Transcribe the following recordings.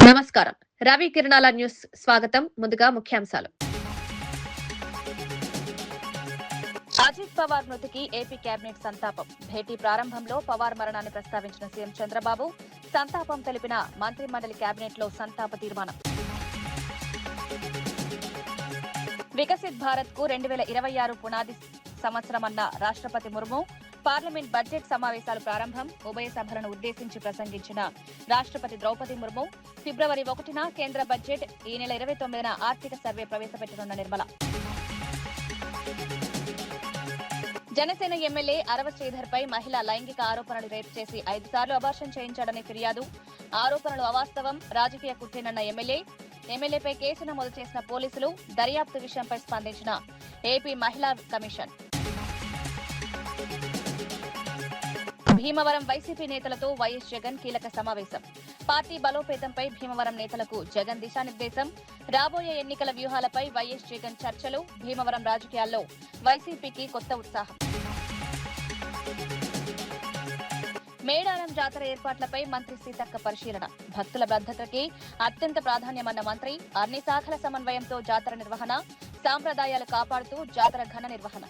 నమస్కారం. రవి కిరణాల న్యూస్ స్వాగతం. ముందుగా ముఖ్యాంశాలు. అజిత్ పవార్ మృతికి ఏపీ కేబినెట్ సంతాపం. భేటీ ప్రారంభంలో పవార్ మరణాన్ని ప్రస్తావించిన సీఎం చంద్రబాబు సంతాపం తెలిపిన మంత్రిమండలి కేబినెట్ లో సంతాప తీర్మానం. వికసిత్ భారత్ కు 2026 పునాది సంవత్సరమన్న రాష్ట్రపతి ముర్ము పార్లమెంట్ బడ్జెట్ సమావేశాలు ప్రారంభం. ఉభయ సభలను ఉద్దేశించి ప్రసంగించిన రాష్ట్రపతి ద్రౌపది ముర్ము ఫిబ్రవరి 1న కేంద్ర బడ్జెట్, ఈ నెల 29న ఆర్థిక సర్వే ప్రవేశపెట్టనున్న నిర్మల. జనసేన ఎమ్మెల్యే అరవ శ్రీధర్ పై మహిళ లైంగిక ఆరోపణలు రేపు చేసి 5 సార్లు అబార్షన్ చేయించాడని ఫిర్యాదు. ఆరోపణలు అవాస్తవం, రాజకీయ కుట్రేనన్న ఎమ్మెల్యేపై కేసు నమోదు చేసిన పోలీసులు. దర్యాప్తు విషయంపై స్పందించిన ఏపీ మహిళా కమిషన్. భీమవరం వైసీపీ నేతలతో వైఎస్ జగన్ కీలక సమావేశం. పార్టీ బలోపేతంపై భీమవరం నేతలకు జగన్ దిశానిర్దేశం. రాబోయే ఎన్నికల వ్యూహాలపై వైఎస్ జగన్ చర్చలు. భీమవరం రాజకీయాల్లో వైసీపీకి కొత్త ఉత్సాహం. మేడారం జాతర ఏర్పాట్లపై మంత్రి సీతక్క పరిశీలన. భక్తుల భద్రతకి అత్యంత ప్రాధాన్యమన్న మంత్రి. అన్ని శాఖల సమన్వయంతో జాతర నిర్వహణ, సాంప్రదాయాలు కాపాడుతూ జాతర ఘన నిర్వహణ.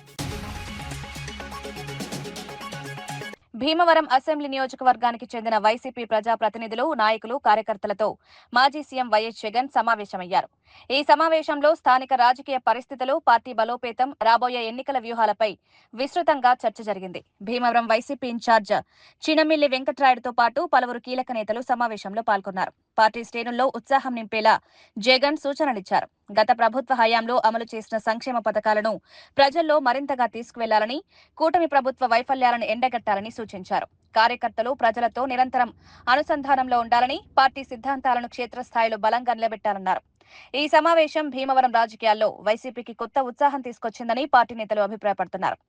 భీమవరం అసెంబ్లీ నియోజకవర్గానికి చెందిన వైసీపీ ప్రజాప్రతినిధులు, నాయకులు, కార్యకర్తలతో మాజీ సీఎం వైఎస్ జగన్ సమావేశమయ్యారు. ఈ సమావేశంలో స్థానిక రాజకీయ పరిస్థితులు, పార్టీ బలోపేతం, రాబోయే ఎన్నికల వ్యూహాలపై విస్తృతంగా చర్చ జరిగింది. భీమవరం వైసీపీ ఇన్ఛార్జ్ చినమిల్లి వెంకట్రాయుడుతో పాటు పలువురు కీలక నేతలు సమావేశంలో పాల్గొన్నారు. పార్టీ శ్రేణుల్లో ఉత్సాహం నింపేలా జగన్ సూచనలిచ్చారు. గత ప్రభుత్వ హయాంలో అమలు చేసిన సంక్షేమ పథకాలను ప్రజల్లో మరింతగా తీసుకువెళ్లాలని, కూటమి ప్రభుత్వ వైఫల్యాలను ఎండగట్టాలని సూచించారు. కార్యకర్తలు ప్రజలతో నిరంతరం అనుసంధానంలో ఉండాలని, పార్టీ సిద్ధాంతాలను క్షేత్రస్థాయిలో బలంగా నిలబెట్టాలన్నారు. ఈ సమావేశం భీమవరం రాజకీయాల్లో వైసీపీకి కొత్త ఉత్సాహం తీసుకొచ్చిందని పార్టీ నేతలు అభిప్రాయపడుతున్నారు.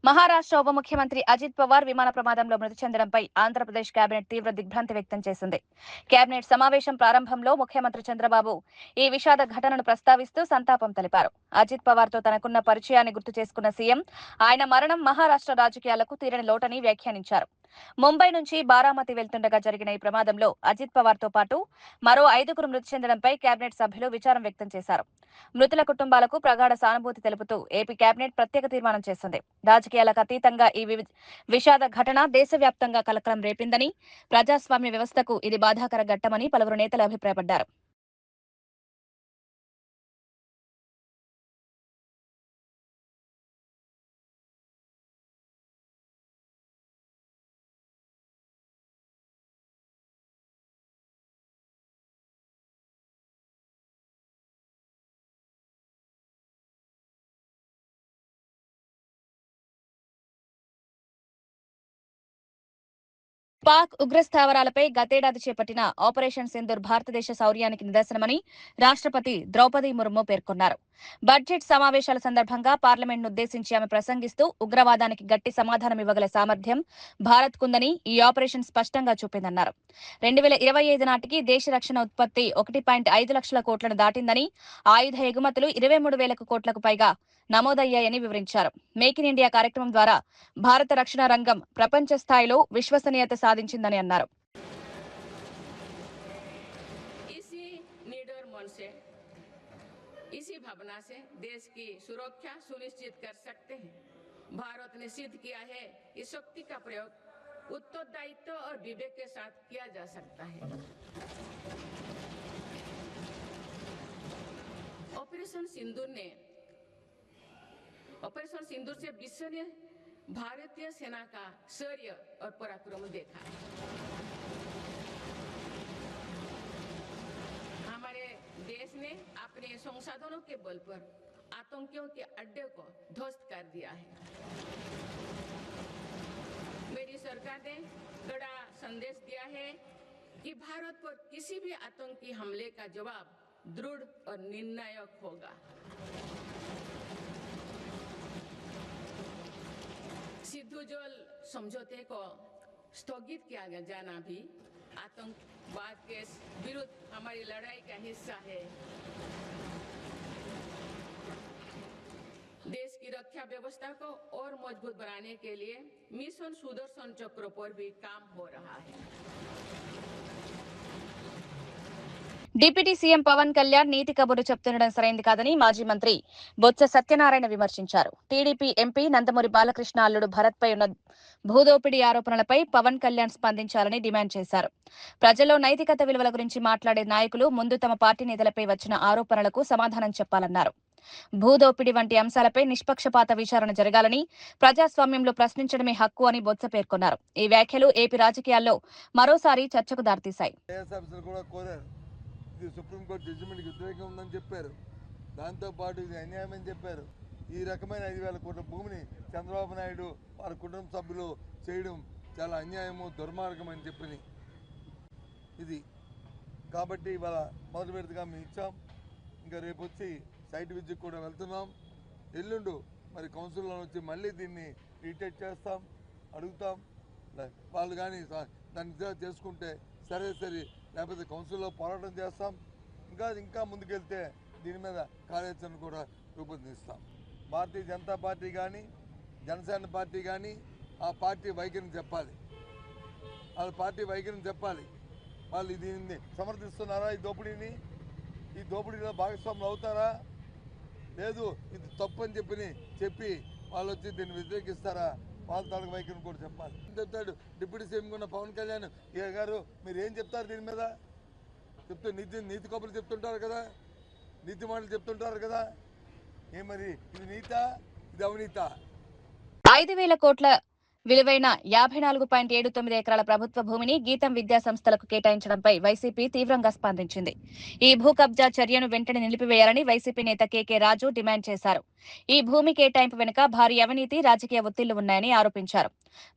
మహారాష్ట్ర ఉప ముఖ్యమంత్రి అజిత్ పవార్ విమాన ప్రమాదంలో మృతి చెందడంపై ఆంధ్రప్రదేశ్ కేబినెట్ తీవ్ర దిగ్భ్రాంతి వ్యక్తం చేసింది. కేబినెట్ సమావేశం ప్రారంభంలో ముఖ్యమంత్రి చంద్రబాబు ఈ విషాద ఘటనను ప్రస్తావిస్తూ సంతాపం తెలిపారు. అజిత్ పవార్తో తనకున్న పరిచయాన్ని గుర్తు చేసుకున్న సీఎం ఆయన మరణం మహారాష్ట్ర రాజకీయాలకు తీరని లోటని వ్యాఖ్యానించారు. ముంబై నుంచి బారామతి వెళ్తుండగా జరిగిన ఈ ప్రమాదంలో అజిత్ పవార్తో పాటు మరో 5గురు మృతి చెందడంపై కేబినెట్ సభ్యులు విచారం వ్యక్తం చేశారు. మృతుల కుటుంబాలకు ప్రగాఢ సానుభూతి తెలుపుతూ ఏపీ కేబినెట్ ప్రత్యేక తీర్మానం చేసింది. రాజకీయాలకు అతీతంగా ఈ విషాద ఘటన దేశవ్యాప్తంగా కలకలం రేపిందని, ప్రజాస్వామ్య వ్యవస్థకు ఇది బాధాకర ఘట్టమని పలువురు నేతలు అభిప్రాయపడ్డారు. పాక్ ఉగ్రస్థావరాలపై గతేడాది చేపట్టిన ఆపరేషన్ సింధూర్ భారతదేశ శౌర్యానికి నిదర్శనమని రాష్ట్రపతి ద్రౌపది ముర్ము పేర్కొన్నారు. బడ్జెట్ సమావేశాల సందర్భంగా పార్లమెంట్నుద్దేశించి ఆమె ప్రసంగిస్తూ ఉగ్రవాదానికి గట్టి సమాధానం ఇవ్వగల సామర్థ్యం భారత్కుందని ఈ ఆపరేషన్ స్పష్టంగా చూపిందన్నారు. 2025 నాటికి దేశ రక్షణ ఉత్పత్తి 1.5 లక్షల కోట్లను దాటిందని, ఆయుధ ఎగుమతులు 23,000 కోట్లకు పైగా నమోదయ్యాయని వివరించారు. మేక్ ఇన్ ఇండియా కార్యక్రమం ద్వారా భారత రక్షణ రంగం ప్రపంచ స్థాయిలో విశ్వసనీయత సాధించిందని అన్నారు. इसी भावना से देश की सुरक्षा सुनिश्चित कर सकते हैं। भारत ने सिद्ध किया है कि शक्ति का प्रयोग उत्तरदायित्व और विवेक के साथ किया जा सकता है। ऑपरेशन सिंदूर से विश्व ने भारतीय सेना का शौर्य और पराक्रम देखा। हमारे देश ने अपने संसाधनों के बल पर आतंकियों के अड्डे को ध्वस्त कर दिया है। मेरी सरकार ने कड़ा संदेश दिया है कि भारत पर किसी भी आतंकी हमले का जवाब दृढ़ और निर्णायक होगा। सिद्धू जोल समझौते को स्थगित किया जाना भी आतंकवाद के विरुद्ध हमारी लड़ाई का हिस्सा है। देश की रक्षा व्यवस्था को और मजबूत बनाने के लिए मिशन सुदर्शन चक्र पर भी काम हो रहा है। డిప్యూటీ సీఎం పవన్ కళ్యాణ్ నీతి కబుర్లు చెప్తుండడం సరైంది కాదని మాజీ మంత్రి బొత్స సత్యనారాయణ విమర్శించారు. టీడీపీ ఎంపీ నందమూరి బాలకృష్ణ అల్లుడు భరత్ పై ఉన్న భూదోపిడీ ఆరోపణలపై పవన్ కళ్యాణ్ స్పందించాలని డిమాండ్ చేశారు. ప్రజల్లో నైతికత విలువల గురించి మాట్లాడే నాయకులు ముందు తమ పార్టీ నేతలపై వచ్చిన ఆరోపణలకు సమాధానం చెప్పాలన్నారు. భూదోపిడీ వంటి అంశాలపై నిష్పక్షపాత విచారణ జరగాలని, ప్రజాస్వామ్యంలో ప్రశ్నించడమే హక్కు అని బొత్స పేర్కొన్నారు. ఈ వ్యాఖ్యలు ఏపీ రాజకీయాల్లో మరోసారి చర్చకు దారితీశాయి. సుప్రీంకోర్టు జడ్జిమెంట్కి వ్యతిరేకంగా ఉందని చెప్పారు. దాంతోపాటు ఇది అన్యాయం అని చెప్పారు. ఈ రకమైన 5,000 కోట్ల భూమిని చంద్రబాబు నాయుడు వారి కుటుంబ సభ్యులు చేయడం చాలా అన్యాయము, దుర్మార్గం అని చెప్పి ఇది కాబట్టి ఇవాళ మొదటి విడతగా మేము ఇచ్చాం. ఇంకా రేపు వచ్చి సైట్ విజిట్ కూడా వెళ్తున్నాం. ఎల్లుండు మరి కౌన్సిల్లో వచ్చి మళ్ళీ దీన్ని రీటేక్ చేస్తాం, అడుగుతాం. వాళ్ళు కానీ దాన్ని చేసుకుంటే సరే, లేకపోతే కౌన్సిల్లో పోరాటం చేస్తాం. ఇంకా ముందుకెళ్తే దీని మీద కార్యాచరణ కూడా రూపొందిస్తాం. భారతీయ జనతా పార్టీ కానీ జనసేన పార్టీ కానీ ఆ పార్టీ వైఖరిని చెప్పాలి. వాళ్ళ పార్టీ వైఖరిని చెప్పాలి. వాళ్ళు దీన్ని సమర్థిస్తున్నారా? ఈ దోపిడీలో భాగస్వాములు అవుతారా? లేదు, ఇది తప్పు అని చెప్పి వాళ్ళు వచ్చి దీన్ని వ్యతిరేకిస్తారా? వాళ్ళ తాలూకు వైఖరిని కూడా చెప్పాలి. చెప్తాడు డిప్యూటీ సీఎం ఉన్న పవన్ కళ్యాణ్ గారు, మీరు ఏం చెప్తారు దీని మీద? నీతి కబుర్లు చెప్తుంటారు కదా, నీతి మాటలు చెప్తుంటారు కదా. మరి ఇది నీతా, ఇది అవినీతా? 5,000 కోట్ల విలువైన 54.79 ఎకరాల ప్రభుత్వ భూమిని గీతం విద్యా సంస్థలకు కేటాయించడంపై వైసీపీ తీవ్రంగా స్పందించింది. ఈ భూ కబ్జా చర్యను వెంటనే నిలిపివేయాలని వైసీపీ నేత కేకే రాజు డిమాండ్ చేశారు. ఈ భూమి కేటాయింపు వెనుక భారీ అవినీతి, రాజకీయ ఒత్తిళ్లు ఉన్నాయని ఆరోపించారు.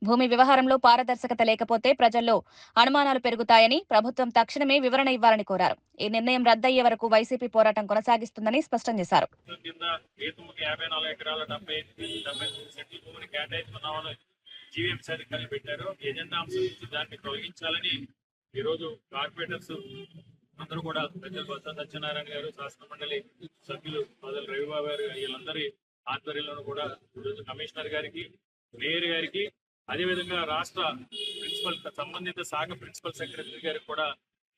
భూమి వ్యవహారంలో పారదర్శకత లేకపోతే ప్రజల్లో అనుమానాలు పెరుగుతాయని, ప్రభుత్వం తక్షణమే వివరణ ఇవ్వాలని కోరారు. ఈ నిర్ణయం రద్దయ్యే వరకు వైసీపీ పోరాటం కొనసాగిస్తుందని స్పష్టం చేశారు. జీవీఎంసీ అధికారులు పెట్టారు. ఎజెండా అంశం నుంచి దాన్ని తొలగించాలని ఈరోజు కార్పొరేటర్స్ అందరూ కూడా ప్రజలు బొత్స సత్యనారాయణ గారు, శాసన మండలి సభ్యులు మొదలు రవిబాబు గారు, వీళ్ళందరి ఆధ్వర్యంలో కూడా ఈరోజు కమిషనర్ గారికి, మేయర్ గారికి, అదేవిధంగా రాష్ట్ర ప్రిన్సిపల్ సంబంధిత శాఖ ప్రిన్సిపల్ సెక్రటరీ గారికి కూడా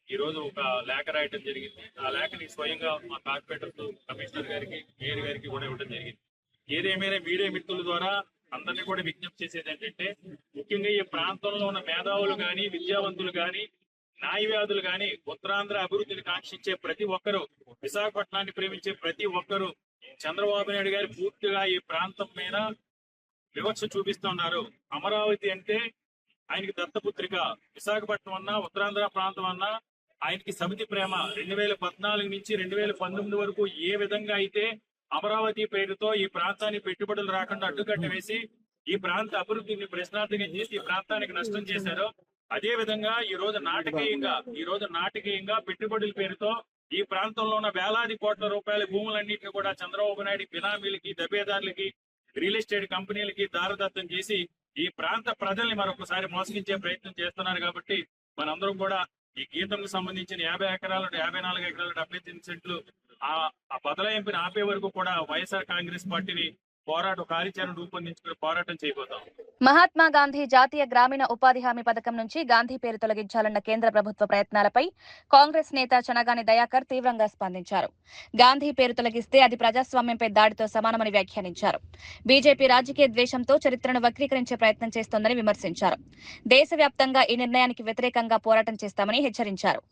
ఈరోజు ఒక లేఖ రాయటం జరిగింది. ఆ లేఖని స్వయంగా మా కార్పొరేటర్స్, కమిషనర్ గారికి, మేయర్ గారికి కూడా ఇవ్వడం జరిగింది. ఏదేమైనా మీడియా మిత్రుల ద్వారా అందరినీ కూడా విజ్ఞప్తి చేసేది ఏంటంటే, ముఖ్యంగా ఈ ప్రాంతంలో ఉన్న మేధావులు కానీ, విద్యావంతులు కానీ, న్యాయవాదులు కానీ, ఉత్తరాంధ్ర అభివృద్ధిని కాంక్షించే ప్రతి ఒక్కరూ, విశాఖపట్నాన్ని ప్రేమించే ప్రతి ఒక్కరూ చంద్రబాబు నాయుడు గారు పూర్తిగా ఈ ప్రాంతం మీద వివక్ష చూపిస్తున్నారు. అమరావతి అంటే ఆయనకి దత్తపుత్రిక, విశాఖపట్నం అన్నా, ఉత్తరాంధ్ర ప్రాంతం అన్నా ఆయనకి సమితి ప్రేమ. 2014 నుంచి 2019 వరకు ఏ విధంగా అయితే అమరావతి పేరుతో ఈ ప్రాంతానికి పెట్టుబడులు రాకుండా అడ్డుకట్ట వేసి ఈ ప్రాంత అభివృద్ధిని ప్రశ్నార్థకం చేసి ఈ ప్రాంతానికి నష్టం చేశారో, అదే విధంగా ఈ రోజు నాటకీయంగా పెట్టుబడుల పేరుతో ఈ ప్రాంతంలో ఉన్న వేలాది కోట్ల రూపాయల భూములన్నింటినీ కూడా చంద్రబాబు నాయుడు బినామీలకి, దబేదారులకి, రియల్ ఎస్టేట్ కంపెనీలకి దారదత్తం చేసి ఈ ప్రాంత ప్రజల్ని మరొకసారి మోసగించే ప్రయత్నం చేస్తున్నారు. కాబట్టి మనందరం కూడా ఈ గీతంకు సంబంధించిన 50 ఎకరాలు, 54 ఎకరాలు, 78 సెంట్లు ఆ బదలాయింపుని ఆపే వరకు కూడా వైఎస్ఆర్ కాంగ్రెస్ పార్టీని కార్యాచరణ రూపొందించుకుని పోరాటం చేయబోతాం. మహాత్మా గాంధీ జాతీయ గ్రామీణ ఉపాధి హామీ పథకం నుంచి గాంధీ పేరు తొలగించాలన్న కేంద్ర ప్రభుత్వ ప్రయత్నాలపై కాంగ్రెస్ నేత చనగాని దయాకర్ తీవ్రంగా స్పందించారు. గాంధీ పేరు తొలగిస్తే అది ప్రజాస్వామ్యంపై దాడితో సమానమని వ్యాఖ్యానించారు. బీజేపీ రాజకీయ ద్వేషంతో చరిత్రను వక్రీకరించే ప్రయత్నం చేస్తోందని విమర్శించారు. దేశవ్యాప్తంగా ఈ నిర్ణయానికి వ్యతిరేకంగా పోరాటం చేస్తామని హెచ్చరించారు.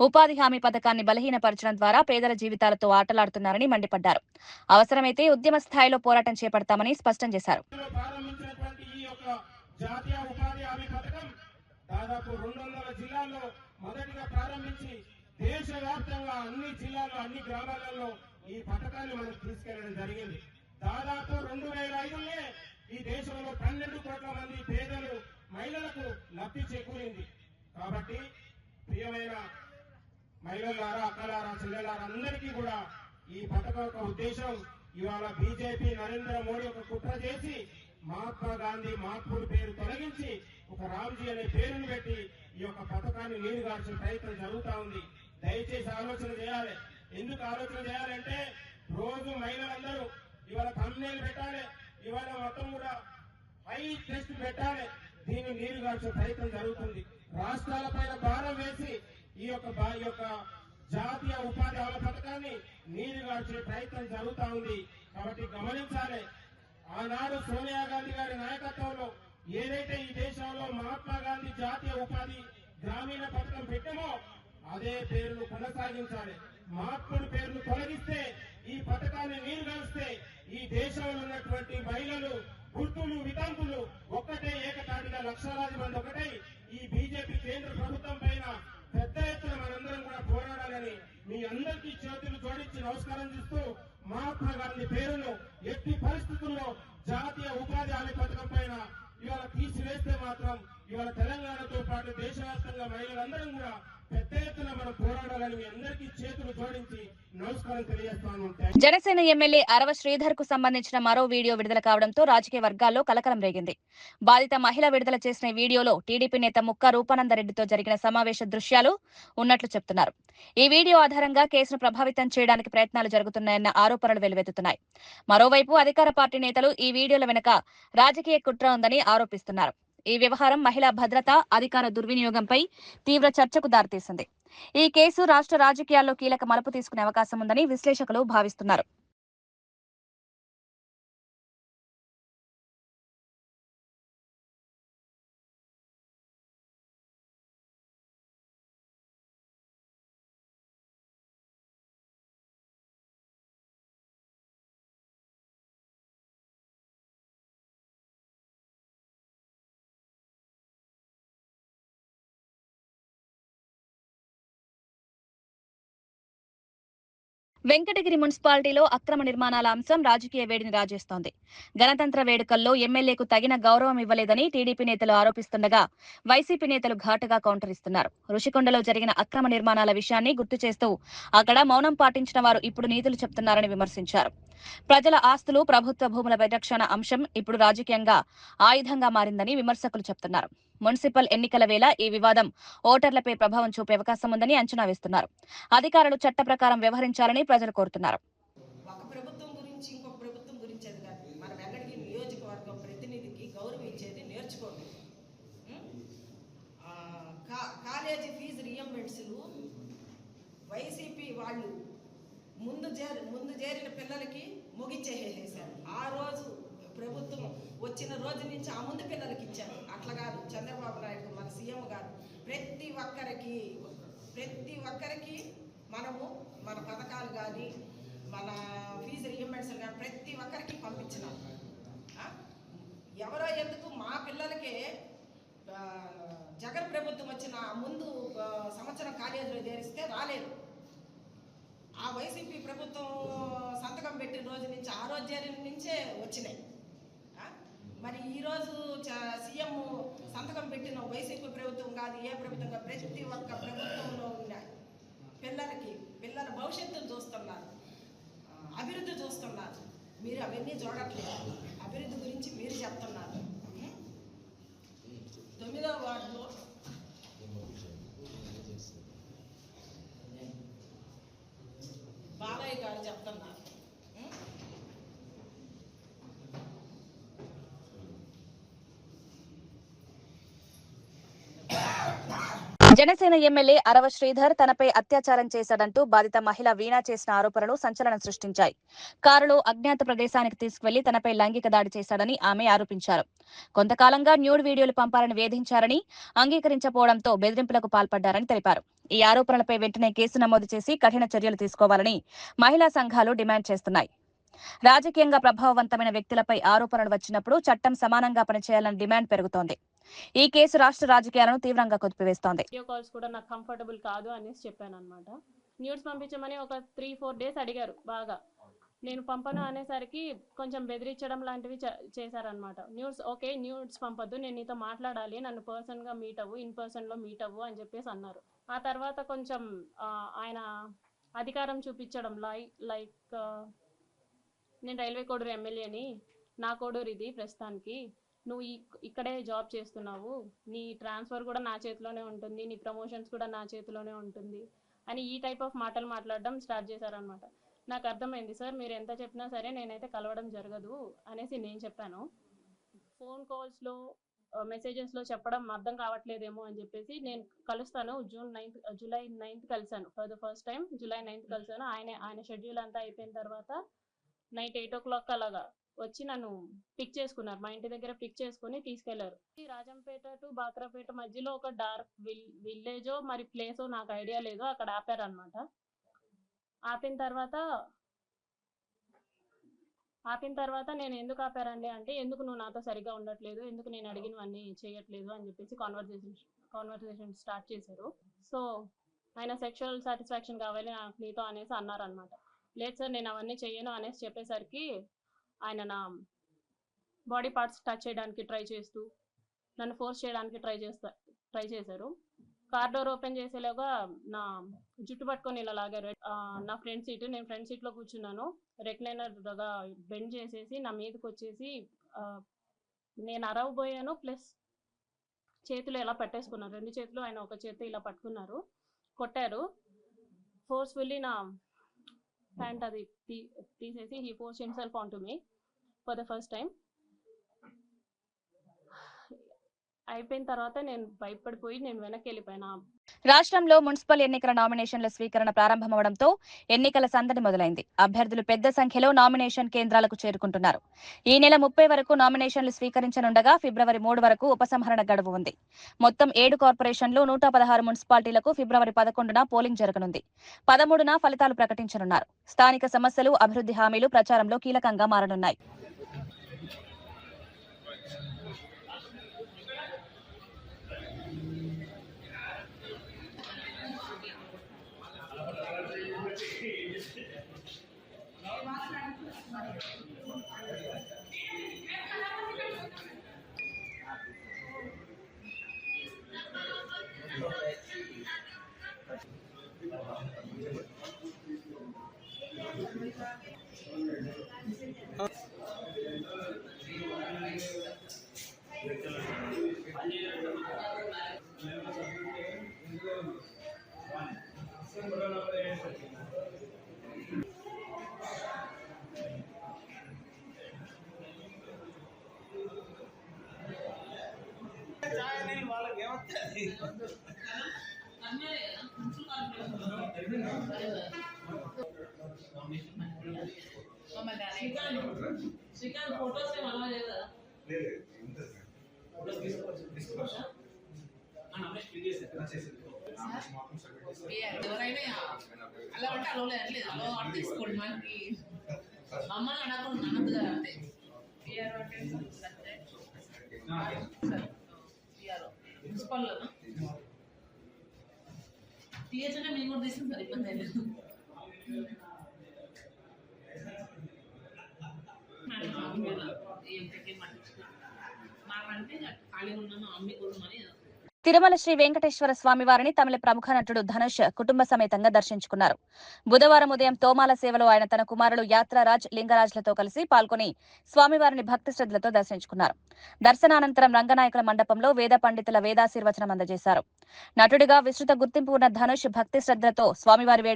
ఉపాధి హామీ పథకాన్ని బలహీనపరచడం ద్వారా పేదల జీవితాలతో ఆటలాడుతున్నారని మండిపడ్డారు. అవసరమైతే ఉద్యమ స్థాయిలో పోరాటం చేపడతామని స్పష్టం చేశారు. జాతీయ ఉపాధి హామీ పథకం దాదాపు 200 జిల్లాల్లో మొదటిగా ప్రారంభించి దేశవ్యాప్తంగా అన్ని జిల్లాల్లో అన్ని గ్రామాలలో ఈ పథకాన్ని మనం తీసుకెళ్లడం జరిగింది. దాదాపు 2005లో ఈ దేశంలో 12 కోట్ల మంది పేదలు మహిళలకు లబ్ధి చేకూరింది. కాబట్టి ప్రియమైన మహిళలారా, అక్కలారా, చెల్లెలారా అందరికీ కూడా ఈ పథకం యొక్క ఉద్దేశం ఇవాళ బీజేపీ నరేంద్ర మోడీ ఒక కుట్ర చేసి మహాత్మా గాంధీ మహాత్ముడి పేరు తొలగించి ఒక రామ్జీ అనే పేరును పెట్టి ఈ యొక్క పథకాన్ని నీరుగార్చే ప్రయత్నం జరుగుతా ఉంది. దయచేసి ఆలోచన చేయాలి. ఎందుకు ఆలోచన చేయాలంటే రోజు మహిళలందరూ ఇవాళ thumbnail పెట్టాలి, ఇవాళ మొత్తం కూడా హై టెస్ట్ పెట్టాలి. దీన్ని నీరుగార్చే ప్రయత్నం జరుగుతుంది. రాష్ట్రాల పైన భారం వేసి ఈ యొక్క జాతీయ ఉపాధి హామీ పథకాన్ని నీరుగార్చే ప్రయత్నం జరుగుతా ఉంది. కాబట్టి గమనించాలి. ఆనాడు సోనియా గాంధీ గారి నాయకత్వంలో ఏదైతే ఈ దేశంలో మహాత్మా గాంధీ జాతీయ ఉపాధి గ్రామీణ పథకం పెట్టామో అదే పేరును కొనసాగించాలి. మహాత్ముడి పేరును తొలగిస్తే, ఈ పథకాన్ని నీరుగారిస్తే ఈ దేశంలో ఉన్నటువంటి మహిళలు, వృద్ధులు, వితంతులు ఒక్కటే ఏకతాటిగా లక్షలాది మంది ఒకటై ఈ బీజేపీ కేంద్ర ప్రభుత్వం పైన పెద్ద ఎత్తున మనందరం కూడా పోరాడాలని మీ అందరికీ చేతులు జోడించి నమస్కారం చేస్తూ మహాత్మా గాంధీ పేరును ఎట్టి పరిస్థితుల్లో జాతీయ ఉపాధి హామీ పథకం పైన ఇవాళ తీసివేస్తే మాత్రం ఇవాళ తెలంగాణతో పాటు దేశవ్యాప్తంగా మహిళలందరం కూడా పెద్ద ఎత్తున మనం పోరాడాలని మీ అందరికీ చేతులు జోడించి నమస్కారం తెలియజేస్తాను. జనసేన ఎమ్మెల్యే అరవ శ్రీధర్ కు సంబంధించిన మరో వీడియో విడుదల కావడంతో రాజకీయ వర్గాల్లో కలకలం రేగింది. బాధిత మహిళ విడుదల చేసిన వీడియోలో టీడీపీ నేత ముక్క రూపానందరెడ్డితో జరిగిన సమావేశ దృశ్యాలు ఉన్నట్లు చెప్తున్నారు. ఈ వీడియో ఆధారంగా కేసును ప్రభావితం చేయడానికి ప్రయత్నాలు జరుగుతున్నాయన్న ఆరోపణలు వెల్లువెత్తుతున్నాయి. మరోవైపు అధికార పార్టీ నేతలు ఈ వీడియోల వెనుక రాజకీయ కుట్ర ఉందని ఆరోపిస్తున్నారు. ఈ వ్యవహారం మహిళా భద్రత, అధికార దుర్వినియోగంపై తీవ్ర చర్చకు దారితీసింది. ఈ కేసు రాష్ట్ర రాజకీయాల్లో కీలక మలుపు తీసుకునే అవకాశం ఉందని విశ్లేషకులు భావిస్తున్నారు. వెంకటగిరి మున్సిపాలిటీలో అక్రమ నిర్మాణాల అంశం రాజకీయ వేడిని రాజేస్తోంది. గణతంత్ర వేడుకల్లో ఎమ్మెల్యేకు తగిన గౌరవం ఇవ్వలేదని టీడీపీ నేతలు ఆరోపిస్తుండగా వైసీపీ నేతలు ఘాటుగా కౌంటర్ ఇస్తున్నారు. రుషికొండలో జరిగిన అక్రమ నిర్మాణాల విషయాన్ని గుర్తు చేస్తూ అక్కడ మౌనం పాటించిన వారు ఇప్పుడు నీతులు చెప్తున్నారని విమర్శించారు. ప్రజల ఆస్తులు, ప్రభుత్వ భూముల పరిరక్షణ అంశం ఇప్పుడు రాజకీయంగా ఆయుధంగా మారిందని విమర్శకులు చెప్తున్నారు. మున్సిపల్ ఎన్నికల వేళ ఈ వివాదం ఓటర్లపై ప్రభావం చూపే అవకాశం ఉందని అంచనా వేస్తున్నారు. అధికారులు చట్ట ప్రకారం వ్యవహరించాలని ప్రజలు కోరుతున్నారు. ఒక ప్రభుత్వం గురించి ఇంకొక ప్రభుత్వం గురించి అది కాదు. మన వెంకటగిరి నియోజకవర్గం ప్రతినిధికి గౌరవం ఇచ్చేది నేర్చుకోండి. కాలేజీ ఫీజు రియంబర్స్మెంట్స్లు వైసీపీ వాళ్ళు ముందు చేరిన పిల్లలకి ముగిచ్చేసేసారు. ఆ రోజు ప్రభుత్వం వచ్చిన రోజు నుంచి ఆ ముందు పిల్లలకి ఇచ్చారు. అట్లా కాదు. చంద్రబాబు నాయుడు మన సీఎం గారు ప్రతి ఒక్కరికి మనము మన పథకాలు కానీ మన ఫీజు రియంబర్స్మెంట్ కానీ ప్రతి ఒక్కరికి పంపించినాం. ఎవరో ఎందుకు మా పిల్లలకే జగన్ ప్రభుత్వం వచ్చిన ముందు సంవత్సరం కాలేజీలో చేరిస్తే రాలేదు. ఆ వైసీపీ ప్రభుత్వం సంతకం పెట్టిన రోజు నుంచి ఆ రోజు చేరిన నుంచే వచ్చినాయి. మరి ఈరోజు సీఎం సంతకం పెట్టిన వైసీపీ ప్రభుత్వం కాదు, ఏ ప్రభుత్వం కాదు, ప్రతి ఒక్క ప్రభుత్వంలో ఉన్న పిల్లల భవిష్యత్తును చూస్తున్నారు, అభివృద్ధి చూస్తున్నారు. మీరు అవన్నీ చూడట్లేదు. అభివృద్ధి గురించి మీరు చెప్తున్నారు. 9వ వార్డులో బాలయ్య గారు చెప్తున్నారు. జనసేన ఎమ్మెల్యే అరవ శ్రీధర్ తనపై అత్యాచారం చేశాడంటూ బాధిత మహిళ వీణా చేసిన ఆరోపణలు సంచలనం సృష్టించాయి. కారులో అజ్ఞాత ప్రదేశానికి తీసుకువెళ్లి తనపై లైంగిక దాడి చేశాడని ఆమె ఆరోపించారు. కొంతకాలంగా న్యూడ్ వీడియోలు పంపాలని వేధించారని, అంగీకరించకపోవడంతో బెదిరింపులకు పాల్పడ్డారని తెలిపారు. ఈ ఆరోపణలపై వెంటనే కేసు నమోదు చేసి కఠిన చర్యలు తీసుకోవాలని మహిళా సంఘాలు డిమాండ్ చేస్తున్నాయి. రాజకీయంగా ప్రభావవంతమైన వ్యక్తులపై ఆరోపణలు వచ్చినప్పుడు చట్టం సమానంగా పనిచేయాలని డిమాండ్ పెరుగుతోంది. ఈ కేసు రాష్ట్ర రాజకీయాలను తీవ్రంగా కుదిపివేస్తోంది. వీడియో కాల్స్ కూడా నాకు కంఫర్టబుల్ కాదు అనేసి చెప్పాను అనమాట. న్యూడ్స్ పంపించమని ఒక 3-4 డేస్ అడిగారు బాగా. నేను పంపను అనేసరికి కొంచెం బెదిరించడం లాంటివి చేశారనమాట. న్యూడ్స్ పంపొద్దు, నేను నీతో మాట్లాడాలి, నన్ను పర్సన్గా మీట్ అవ్వు, ఇన్ పర్సన్లో మీట్ అవ్వు అని చెప్పేసి అన్నారు. ఆ తర్వాత కొంచెం ఆయన అధికారం చూపించడం లైక్ నేను రైల్వే కోడూరు ఎమ్మెల్యేని, నా కోడూరు ఇది ప్రస్తుతానికి, నువ్వు ఇక్కడే జాబ్ చేస్తున్నావు, నీ ట్రాన్స్ఫర్ కూడా నా చేతిలోనే ఉంటుంది, నీ ప్రమోషన్స్ కూడా నా చేతిలోనే ఉంటుంది అని ఈ టైప్ ఆఫ్ మాటలు మాట్లాడడం స్టార్ట్ చేశారనమాట. నాకు అర్థమైంది, సార్ మీరు ఎంత చెప్పినా సరే నేనైతే కలవడం జరగదు అనేసి నేను చెప్పాను. ఫోన్ కాల్స్లో మెసేజెస్లో చెప్పడం అర్థం కావట్లేదేమో అని చెప్పేసి నేను కలుస్తాను, జూలై 9th కలిసాను. For the first time July 9th కలిసాను. ఆయన షెడ్యూల్ అంతా అయిపోయిన తర్వాత నైట్ 8 o'clock అలాగా వచ్చి నన్ను పిక్ చేసుకున్నారు. మా ఇంటి దగ్గర పిక్ చేసుకుని తీసుకెళ్లారు. రాజంపేట టు బాక్రాపేట మధ్యలో ఒక డార్క్ విలేజో మరి ప్లేసో నాకు ఐడియా లేదు, అక్కడ ఆపారనమాట. ఆపిన తర్వాత నేను ఎందుకు ఆపారండి అంటే, ఎందుకు నువ్వు నాతో సరిగ్గా ఉండట్లేదు, ఎందుకు నేను అడిగినవన్నీ చేయట్లేదు అని చెప్పేసి కాన్వర్సేషన్ స్టార్ట్ చేశారు. సో ఆయన సెక్షువల్ సాటిస్ఫాక్షన్ కావాలి నాకు నీతో అనేసి అన్నారనమాట. లేదు సార్ నేను అవన్నీ చెయ్యను అనేసి చెప్పేసరికి ఆయన నా బాడీ పార్ట్స్ టచ్ చేయడానికి ట్రై చేస్తూ నన్ను ఫోర్స్ చేయడానికి ట్రై చేశారు. కార్ డోర్ ఓపెన్ చేసేలాగా నా జుట్టు పట్టుకొని ఇలా లాగారు. నా ఫ్రంట్ సీట్, నేను ఫ్రంట్ సీట్లో కూర్చున్నాను. రెక్లైనర్గా బెండ్ చేసేసి నా మీదకి వచ్చేసి నేను అరవబోయాను, ప్లస్ చేతులు ఎలా పట్టేసుకున్నారు, 2 చేతులు ఆయన ఒక చేతితో ఇలా పట్టుకున్నారు, కొట్టారు. ఫోర్స్ఫుల్లీ నా ప్యాంట్ అది తీసేసి he force himself on to me for the first time. అయిపోయిన తర్వాత నేను భయపడిపోయి నేను వెనక్కి వెళ్ళిపోయినా. రాష్ట్రంలో మున్సిపల్ ఎన్నికల నామినేషన్ల స్వీకరణ ప్రారంభమవడంతో ఎన్నికల సందడి మొదలైంది. అభ్యర్థులు పెద్ద సంఖ్యలో నామినేషన్ కేంద్రాలకు చేరుకుంటున్నారు. ఈ నెల 30 వరకు నామినేషన్లు స్వీకరించనుండగా ఫిబ్రవరి 3 వరకు ఉపసంహరణ గడువు ఉంది. మొత్తం 7 కార్పొరేషన్లు, 116 మున్సిపాలిటీలకు ఫిబ్రవరి 11న పోలింగ్ జరగనుంది. 13న ఫలితాలు ప్రకటించనున్నారు. స్థానిక సమస్యలు, అభివృద్ధి హామీలు ప్రచారంలో కీలకంగా మారనున్నాయి. శ్రీకాంత్ ఫోటోస్ ఏమన్నా లేదా? ఎవరైనా అలా అంటే అలో లేదు, అలో అంటే తీసుకోండి. మనకి మమ్మల్ని అనకుండా అనద్దు కదా. అంటే మున్సిపల్ తీయచ్చంటే మేము కూడా తీసుకుని సార్, ఇబ్బంది లేదు. మాకంటే ఖాళీ ఉన్నాను, అమ్మి కొనుమని. తిరుమల శ్రీ వెంకటేశ్వర స్వామి వారిని తమిళ ప్రముఖ నటుడు ధనుష్ కుటుంబ సమేతంగా దర్శించుకున్నారు. బుధవారం ఉదయం తోమాల సేవలో ఆయన తన కుమారులు యాత్రారాజ్, లింగరాజ్లతో కలిసి పాల్గొని స్వామివారిని భక్తి శ్రద్ధలతో దర్శించుకున్నారు. దర్శనానంతరం రంగనాయకుల మండపంలో వేద పండితుల వేదాశీర్వచనం అందజేశారు. నటుడిగా విస్తృత గుర్తింపు ఉన్న ధనుష్ భక్తి శ్రద్ధలతో స్వామివారి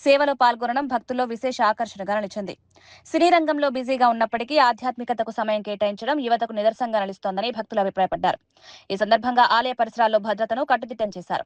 సేవలో పాల్గొనడం భక్తుల్లో విశేష ఆకర్షణగా నిలిచింది. సినీ రంగంలో బిజీగా ఉన్నప్పటికీ ఆధ్యాత్మికతకు సమయం కేటాయించడం యువతకు నిదర్శనంగా నిలుస్తోందని భక్తులు అభిప్రాయపడ్డారు. ఈ సందర్భంగా ఆలయ పరిసరాలు పరిసరాల్లో భద్రతను కట్టుదిట్టం చేశారు.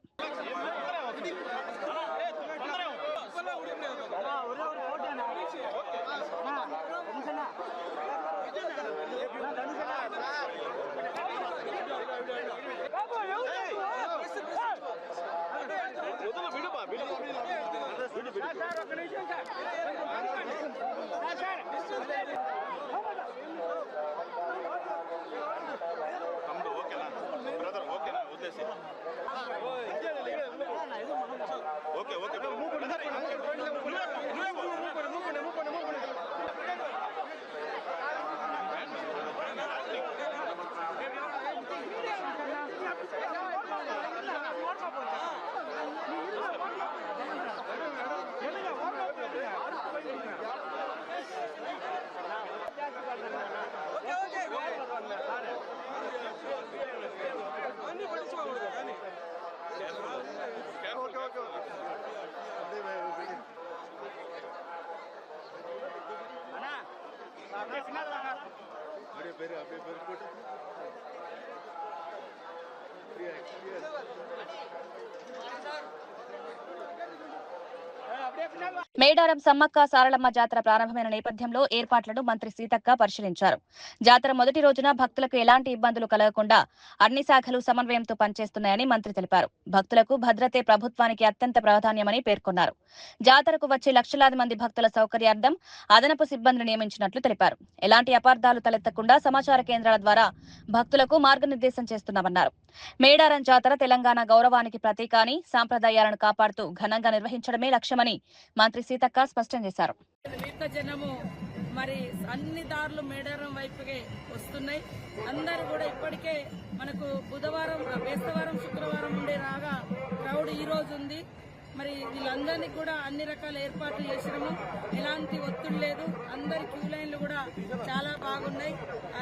మేడారం సమ్మక్క సారలమ్మ జాతర ప్రారంభమైన నేపథ్యంలో ఏర్పాట్లను మంత్రి సీతక్క పరిశీలించారు. జాతర మొదటి రోజున భక్తులకు ఎలాంటి ఇబ్బందులు కలగకుండా అన్ని శాఖలు సమన్వయంతో పనిచేస్తున్నాయని మంత్రి తెలిపారు. భక్తులకు భద్రతే ప్రభుత్వానికి అత్యంత ప్రాధాన్యమని పేర్కొన్నారు. జాతరకు వచ్చే లక్షలాది మంది భక్తుల సౌకర్యార్థం అదనపు సిబ్బందిని నియమించినట్లు తెలిపారు. ఎలాంటి అపార్థాలు తలెత్తకుండా సమాచార కేంద్రాల ద్వారా భక్తులకు మార్గనిర్దేశం చేస్తున్నామన్నారు. మేడారం జాతర తెలంగాణ గౌరవానికి ప్రతీక అని, సాంప్రదాయాలను కాపాడుతూ ఘనంగా నిర్వహించడమే లక్ష్యమని మంత్రి సీతక్క స్పష్టం చేశారు. జనము మరి అన్ని దారులు మేడారం వైపుకే వస్తున్నాయి. అందరూ కూడా ఇప్పటికే మనకు బుధవారం, బేస్తవారం, శుక్రవారం ఉండే రాగా క్రౌడ్ ఈ రోజు ఉంది. మరి వీళ్ళందరినీ కూడా అన్ని రకాల ఏర్పాట్లు చేసినాము. ఎలాంటి ఒత్తిడి లేదు. అందరి క్యూ లైన్లు కూడా చాలా బాగున్నాయి.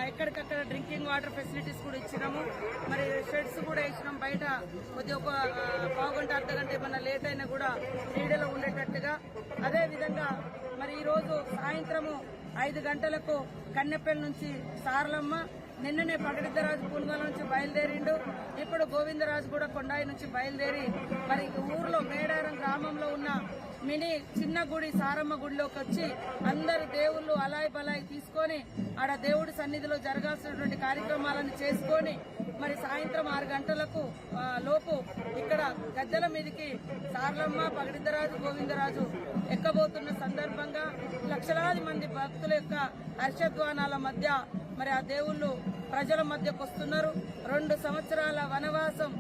ఎక్కడికక్కడ డ్రింకింగ్ వాటర్ ఫెసిలిటీస్ కూడా ఇచ్చినాము. మరి షెడ్స్ కూడా వేసినాం. బయట కొద్ది ఒక పావుగంట, అర్ధగంట ఏమన్నా లేట్ అయినా కూడా నీడలో ఉండేటట్టుగా. అదేవిధంగా మరి ఈరోజు సాయంత్రము 5 గంటలకు కన్నెపల్లి నుంచి సారలమ్మ, నిన్ననే పగడిద్దరాజు పున్గల నుంచి బయలుదేరిండు. ఇప్పుడు గోవిందరాజు కూడా కొండాయి నుంచి బయలుదేరి మరి ఊర్లో మేడారం గ్రామంలో ఉన్న మినీ చిన్న గుడి సారమ్మ గుడిలోకి వచ్చి అందరు దేవుళ్ళు అలాయి బలాయి తీసుకొని ఆడ దేవుడి సన్నిధిలో జరగాల్సినటువంటి కార్యక్రమాలను చేసుకొని మరి సాయంత్రం 6 గంటలకు లోపు ఇక్కడ గద్దెల మీదకి సారలమ్మ, పగడిద్దరాజు, గోవిందరాజు ఎక్కబోతున్న సందర్భంగా లక్షలాది మంది భక్తుల యొక్క హర్షధ్వానాల మధ్య మరి ఆ దేవుళ్ళు ప్రజల మధ్యకు వస్తున్నారు. 2 సంవత్సరాల వనవాసం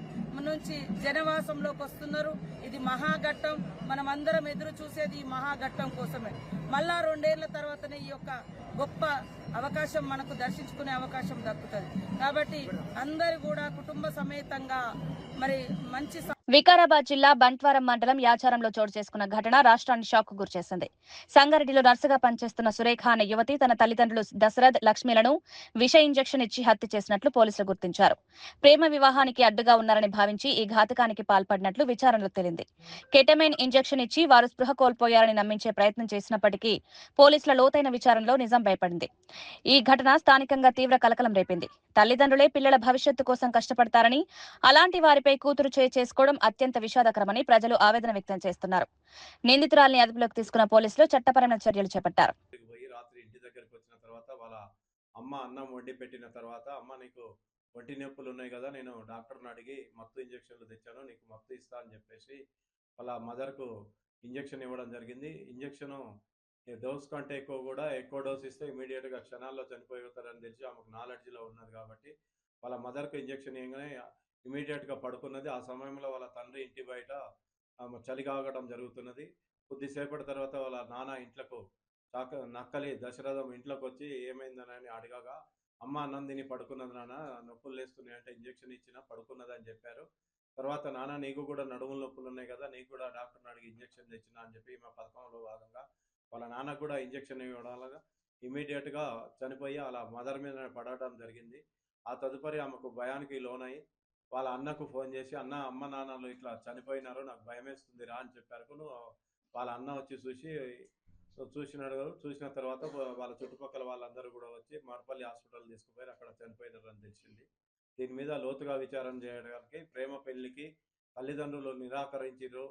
నుంచి జనవాసంలోకి వస్తున్నారు. ఇది మహాఘట్టం. మనం అందరం ఎదురు చూసేది ఈ మహాఘట్టం కోసమే. మళ్ళా 2 ఏళ్ల తర్వాతనే ఈ యొక్క గొప్ప అవకాశం మనకు దర్శించుకునే అవకాశం దక్కుతుంది. కాబట్టి అందరూ కూడా కుటుంబ సమేతంగా మరి మంచి. వికారాబాద్ జిల్లా బంట్వారం మండలం యాచారంలో చోటు చేసుకున్న ఘటన రాష్ట్రాన్ని షాక్ గురిచేసింది. సంగారెడ్డిలో నర్సుగా పనిచేస్తున్న సురేఖ అనే యువతి తన తల్లిదండ్రులు దశరథ్, లక్ష్మిలను విష ఇంజెక్షన్ ఇచ్చి హత్య చేసినట్లు పోలీసులు గుర్తించారు. ప్రేమ వివాహానికి అడ్డుగా ఉన్నారని భావించి ఈ ఘాతకానికి పాల్పడినట్లు విచారణలో తేలింది. కెటమైన్ ఇంజెక్షన్ ఇచ్చి వారు స్పృహ కోల్పోయారని నమ్మించే ప్రయత్నం చేసినప్పటికీ పోలీసుల లోతైన విచారణలో నిజం బయపడింది. ఈ ఘటన స్థానికంగా తీవ్ర కలకలం రేపింది. తల్లిదండ్రులే పిల్లల భవిష్యత్తు కోసం కష్టపడతారని, అలాంటి వారిపై కూతురు చేసుకోవడం అత్యంత విషాదకరమని ప్రజలు ఆవేదన వ్యక్తం చేస్తున్నారు. నిందితురాల్ని అదుపులోకి తీసుకున్న పోలీసులు చట్టపరమైన చర్యలు చేపట్టారు. రాత్రి ఇంటి దగ్గరికి వచ్చిన తర్వాత వాళ్ళ అమ్మ అన్నం వండి పెట్టిన తర్వాత, అమ్మ నీకు ఒంటి నొప్పులు ఉన్నాయి కదా, నేను డాక్టర్ని అడిగి మత్తు ఇంజక్షన్లు తెచ్చాను, నీకు మత్తు ఇస్తా అని చెప్పేసి వాళ్ళ మదర్కు ఇంజక్షన్ ఇవ్వడం జరిగింది. ఇంజక్షన్ డోస్ కంటే ఎక్కువ డోస్ ఇస్తే ఇమీడియట్గా క్షణాల్లో చనిపోతారని తెలిసి ఆమెకు నాలెడ్జ్లో ఉన్నది కాబట్టి వాళ్ళ మదర్కు ఇంజక్షన్ ఇవ్వగానే ఇమీడియట్గా పడుకున్నది. ఆ సమయంలో వాళ్ళ తండ్రి ఇంటి బయట చలి కాగడం జరుగుతున్నది. కొద్దిసేపటి తర్వాత వాళ్ళ నాన్న ఇంట్లోకి నక్కలి దశరథం ఇంట్లోకి వచ్చి ఏమైందని అడగగా, అమ్మ అన్నం తిని పడుకున్నది నాన్న, నొప్పులు లేస్తున్నాయి అంటే ఇంజక్షన్ ఇచ్చిన పడుకున్నదని చెప్పారు. తర్వాత నాన్న నీకు కూడా నడుముల నొప్పులు ఉన్నాయి కదా, నీకు కూడా డాక్టర్ని అడిగి ఇంజక్షన్ తెచ్చిన అని చెప్పి మా పథకంలో భాగంగా వాళ్ళ నాన్నకు కూడా ఇంజక్షన్ ఇవ్వడం వల్ల ఇమీడియట్గా చనిపోయి అలా మదర్ మీద పడటం జరిగింది. ఆ తదుపరి ఆమెకు భయానికి లోనై వాళ్ళ అన్నకు ఫోన్ చేసి, అమ్మ నాన్నలు ఇట్లా చనిపోయినారు, నాకు భయం వేస్తుంది రా అని చెప్పారు. వాళ్ళ అన్న వచ్చి చూసిన తర్వాత వాళ్ళ చుట్టుపక్కల వాళ్ళందరూ కూడా వచ్చి మరపల్లి హాస్పిటల్ తీసుకుపోయి అక్కడ చనిపోయినారు అని తెలిసింది. దీని మీద లోతుగా విచారం చేయడానికి ప్రేమ పెళ్లికి తల్లిదండ్రులు నిరాకరించారు.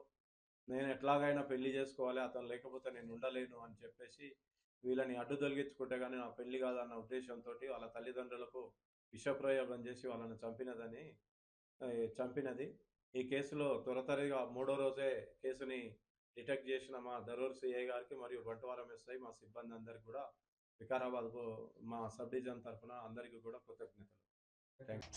నేను ఎట్లాగైనా పెళ్లి చేసుకోవాలి, అతను లేకపోతే నేను ఉండలేను అని చెప్పేసి వీళ్ళని అడ్డు తొలగించుకుంటే కానీ నా పెళ్లి కాదన్న ఉద్దేశంతో వాళ్ళ తల్లిదండ్రులకు విషప్రయోగం చేసి వాళ్ళని చంపినది. ఈ కేసులో త్వరతరిగా 3వ రోజే కేసుని డిటెక్ట్ చేసిన మా దరూర్ సిఐ గారికి మరియు బంటువారం ఎస్ఐ మా సిబ్బంది అందరికీ కూడా వికారాబాద్ మా సబ్ డివిజన్ తరఫున అందరికీ కూడా కృతజ్ఞతలు.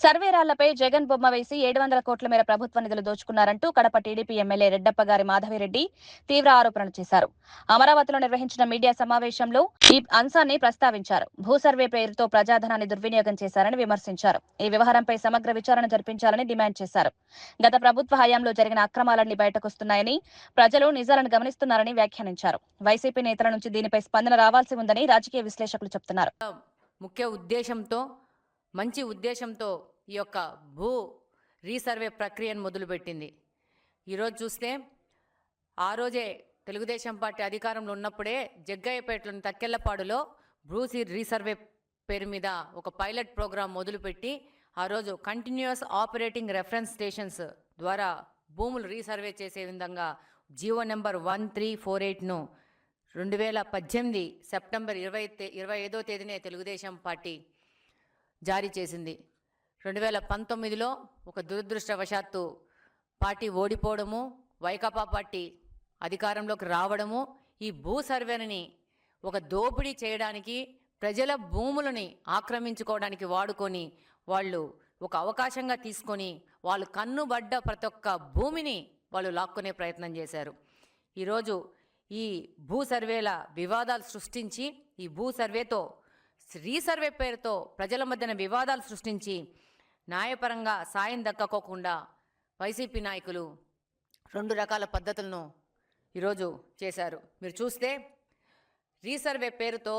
సర్వేరాళ్లపై జగన్ బొమ్మ వేసి 700 కోట్ల మేర ప్రభుత్వ నిధులు దోచుకున్నారంటూ కడప టీడీపీ ఎమ్మెల్యే రెడ్డప్పగారి మాధవిరెడ్డి తీవ్ర ఆరోపణలు చేశారు. అమరావతిలో నిర్వహించిన మీడియా సమావేశంలో ఈ అంశాన్ని ప్రస్తావించారు. భూ సర్వే పేరుతో ప్రజాధనాన్ని దుర్వినియోగం చేశారని విమర్శించారు. ఈ వ్యవహారంపై సమగ్ర విచారణ జరిపించాలని డిమాండ్ చేశారు. గత ప్రభుత్వ హయాంలో జరిగిన అక్రమాలన్నీ బయటకొస్తున్నాయని, ప్రజలు నిజాలను గమనిస్తున్నారని వ్యాఖ్యానించారు. వైసీపీ నేతల నుంచి దీనిపై స్పందన రావాల్సి ఉందని రాజకీయ విశ్లేషకులు చెబుతున్నారు. మంచి ఉద్దేశంతో ఈ యొక్క భూ రీసర్వే ప్రక్రియను మొదలుపెట్టింది. ఈరోజు చూస్తే ఆ రోజే తెలుగుదేశం పార్టీ అధికారంలో ఉన్నప్పుడే జగ్గయ్యపేటలోని తక్కెళ్లపాడులో భూ రీసర్వే పేరు మీద ఒక పైలట్ ప్రోగ్రాం మొదలుపెట్టి ఆ రోజు కంటిన్యూస్ ఆపరేటింగ్ రెఫరెన్స్ స్టేషన్స్ ద్వారా భూములు రీసర్వే చేసే విధంగా GO number 1348ను 2018 September 25వ తేదీనే Telugu Desam party జారీ చేసింది. 2019లో ఒక దురదృష్టవశాత్తు పార్టీ ఓడిపోవడము, వైకాపా పార్టీ అధికారంలోకి రావడము, ఈ భూ సర్వేని ఒక దోపిడీ చేయడానికి, ప్రజల భూములని ఆక్రమించుకోవడానికి వాడుకొని వాళ్ళు ఒక అవకాశంగా తీసుకొని వాళ్ళు కన్నుబడ్డ ప్రతి ఒక్క భూమిని వాళ్ళు లాక్కునే ప్రయత్నం చేశారు. ఈరోజు ఈ భూ సర్వేల వివాదాలు సృష్టించి, ఈ భూ సర్వేతో రీసర్వే పేరుతో ప్రజల మధ్యన వివాదాలు సృష్టించి న్యాయపరంగా సాయం దక్కకోకుండా వైసీపీ నాయకులు 2 రకాల పద్ధతులను ఈరోజు చేశారు. మీరు చూస్తే రీసర్వే పేరుతో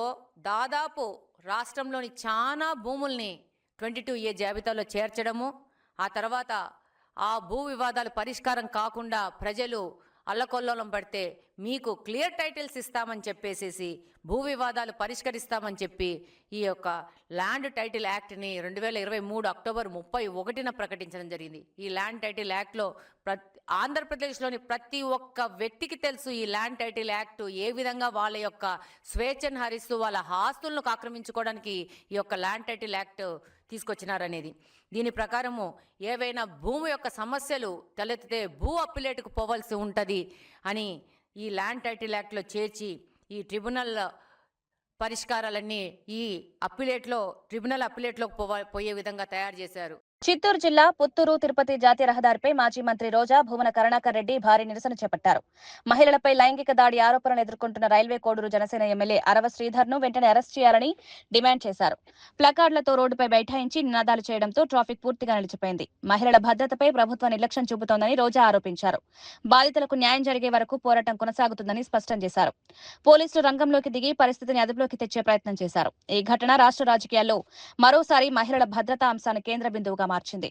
దాదాపు రాష్ట్రంలోని చాలా భూముల్ని 22A జాబితాలో చేర్చడము, ఆ తర్వాత ఆ భూ వివాదాలు పరిష్కారం కాకుండా ప్రజలు అల్లకొల్లోలం పడితే మీకు క్లియర్ టైటిల్స్ ఇస్తామని చెప్పేసేసి భూ వివాదాలు పరిష్కరిస్తామని చెప్పి ఈ యొక్క ల్యాండ్ టైటిల్ యాక్ట్ని 2023 అక్టోబర్ 31న ప్రకటించడం జరిగింది. ఈ ల్యాండ్ టైటిల్ యాక్ట్లో ఆంధ్రప్రదేశ్లోని ప్రతి ఒక్క వ్యక్తికి తెలుసు ఈ ల్యాండ్ టైటిల్ యాక్ట్ ఏ విధంగా వాళ్ళ యొక్క స్వేచ్ఛను హరిస్తూ వాళ్ళ ఆస్తులను ఆక్రమించుకోవడానికి ఈ యొక్క ల్యాండ్ టైటిల్ యాక్ట్ తీసుకొచ్చినారనేది. దీని ప్రకారము ఏవైనా భూమి యొక్క సమస్యలు తలెత్తితే భూ అప్పిలేటుకు పోవాల్సి ఉంటుంది అని ఈ ల్యాండ్ టైటిల్ యాక్ట్లో చేర్చి ఈ ట్రిబ్యునల్ పరిష్కారాలన్నీ ఈ ట్రిబ్యునల్ అప్పిలేట్లోకి పోయే విధంగా తయారు చేశారు. చిత్తూరు జిల్లా పుత్తూరు తిరుపతి జాతీయ రహదారిపై మాజీ మంత్రి రోజా భువన కరుణాకర్ రెడ్డి భారీ నిరసన చేపట్టారు. మహిళలపై లైంగిక దాడి ఆరోపణలు ఎదుర్కొంటున్న రైల్వే కోడూరు జనసేన ఎమ్మెల్యే అరవ శ్రీధర్ను వెంటనే అరెస్ట్ చేయాలని డిమాండ్ చేశారు. ప్లకార్డులతో రోడ్డుపై బైఠాయించి నినాదాలు చేయడంతో ట్రాఫిక్ పూర్తిగా నిలిచిపోయింది. మహిళల భద్రతపై ప్రభుత్వం నిర్లక్ష్యం చూపుతోందని రోజా ఆరోపించారు. బాధితులకు న్యాయం జరిగే వరకు పోరాటం కొనసాగుతుందని స్పష్టం చేశారు. పోలీసులు రంగంలోకి దిగి పరిస్థితిని అదుపులోకి తెచ్చే ప్రయత్నం చేశారు. ఈ ఘటన రాష్ట్ర రాజకీయాల్లో మరోసారి మహిళల భద్రతా అంశాన్ని కేంద్ర బిందువుగా మార్చింది.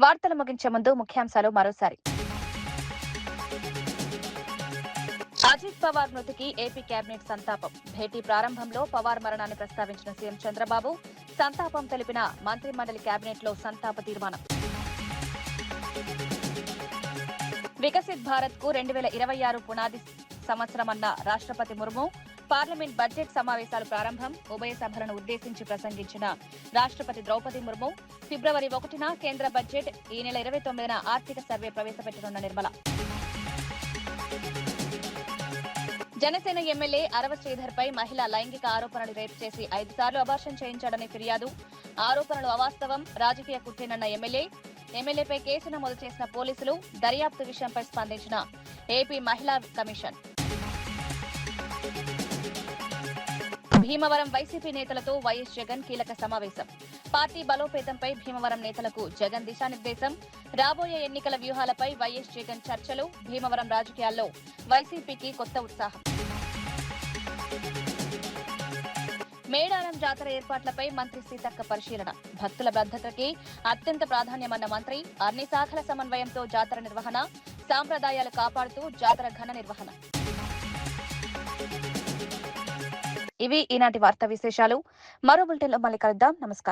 వార్తలు ముగించే ముందు ముఖ్యాంశాలు మరోసారి. అజిత్ పవార్ మృతికి ఏపీ కేబినెట్ సంతాపం. భేటీ ప్రారంభంలో పవార్ మరణాన్ని ప్రస్తావించిన సీఎం చంద్రబాబు సంతాపం తెలిపిన మంత్రిమండలి కేబినెట్ లో సంతాప తీర్మానం. వికసిత్ భారత్ కు 2026 పునాది సంవత్సరమన్న రాష్ట్రపతి ముర్ము. పార్లమెంట్ బడ్జెట్ సమావేశాలు ప్రారంభం. ఉభయ సభలను ఉద్దేశించి ప్రసంగించిన రాష్ట్రపతి ద్రౌపది ముర్ము. ఫిబ్రవరి 1న కేంద్ర బడ్జెట్, ఈ నెల 29న ఆర్థిక సర్వే ప్రవేశపెట్టనున్న నిర్మల. జనసేన ఎమ్మెల్యే అరవ శ్రీధర్పై మహిళ లైంగిక ఆరోపణలు రేపు చేసి 5 సార్లు అబార్షన్ చేయించాడని ఫిర్యాదు. ఆరోపణలు అవాస్తవం, రాజకీయ కుట్రేనన్న ఎమ్మెల్యేపై కేసు నమోదు చేసిన పోలీసులు. దర్యాప్తు విషయంపై స్పందించిన ఏపీ మహిళా కమిషన్. భీమవరం వైసీపీ నేతలతో వైఎస్ జగన్ కీలక సమావేశం. పార్టీ బలోపేతంపై భీమవరం నేతలకు జగన్ దిశానిర్దేశం. రాబోయే ఎన్నికల వ్యూహాలపై వైఎస్ జగన్ చర్చలు. భీమవరం రాజకీయాల్లో వైసీపీకి కొత్త ఉత్సాహం. మేడారం జాతర ఏర్పాట్లపై మంత్రి సీతక్క పరిశీలన. భక్తుల భద్రతకి అత్యంత ప్రాధాన్యమన్న మంత్రి. అన్ని శాఖల సమన్వయంతో జాతర నిర్వహణ. సాంప్రదాయాలు కాపాడుతూ జాతర ఘన నిర్వహణ. ఇవి ఈనాటి వార్తా విశేషాలు. మరో బులెటిన్లో మళ్ళీ కలుద్దాం. నమస్కారం.